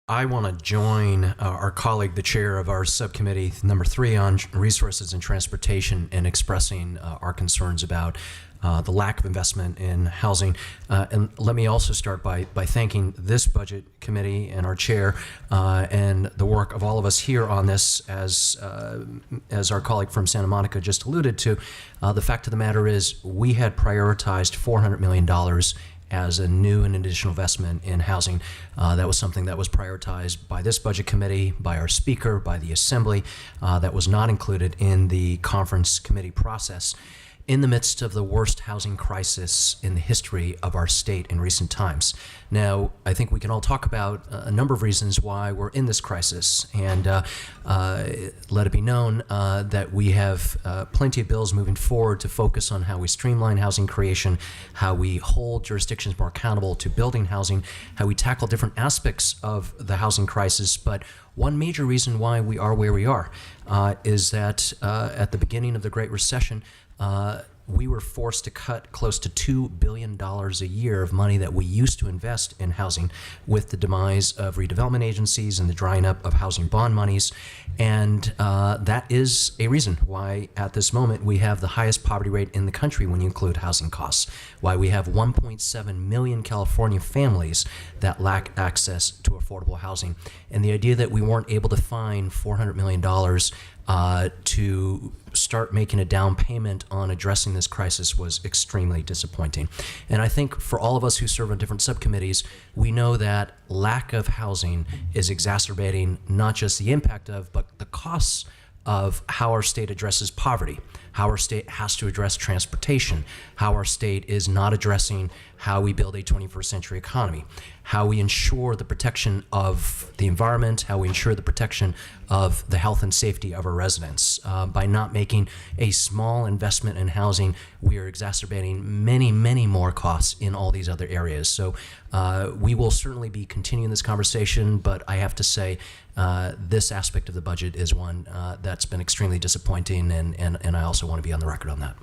I want to join our colleague, the chair of our subcommittee, number 3 on resources and transportation, in expressing our concerns about the lack of investment in housing. And let me also start by thanking this budget committee and our chair and the work of all of us here on this. As our colleague from Santa Monica just alluded to, the fact of the matter is we had prioritized $400 million as a new and additional investment in housing. That was something that was prioritized by this budget committee, by our speaker, by the Assembly. That was not included in the conference committee process. In the midst of the worst housing crisis in the history of our state in recent times. Now, I think we can all talk about a number of reasons why we're in this crisis, and let it be known that we have plenty of bills moving forward to focus on how we streamline housing creation, how we hold jurisdictions more accountable to building housing, how we tackle different aspects of the housing crisis. But one major reason why we are where we are is that at the beginning of the Great Recession, we were forced to cut close to $2 billion a year of money that we used to invest in housing with the demise of redevelopment agencies and the drying up of housing bond monies. And that is a reason why at this moment we have the highest poverty rate in the country when you include housing costs, why we have 1.7 million California families that lack access to affordable housing. And the idea that we weren't able to find $400 million to start making a down payment on addressing this crisis was extremely disappointing. And I think for all of us who serve on different subcommittees, we know that lack of housing is exacerbating not just the impact of, but the costs of how our state addresses poverty, how our state has to address transportation, how our state is not addressing how we build a 21st century economy, how we ensure the protection of the environment, how we ensure the protection of the health and safety of our residents. By not making a small investment in housing, we are exacerbating many, many more costs in all these other areas. So we will certainly be continuing this conversation, but I have to say this aspect of the budget is one that's been extremely disappointing, and I also want to be on the record on that.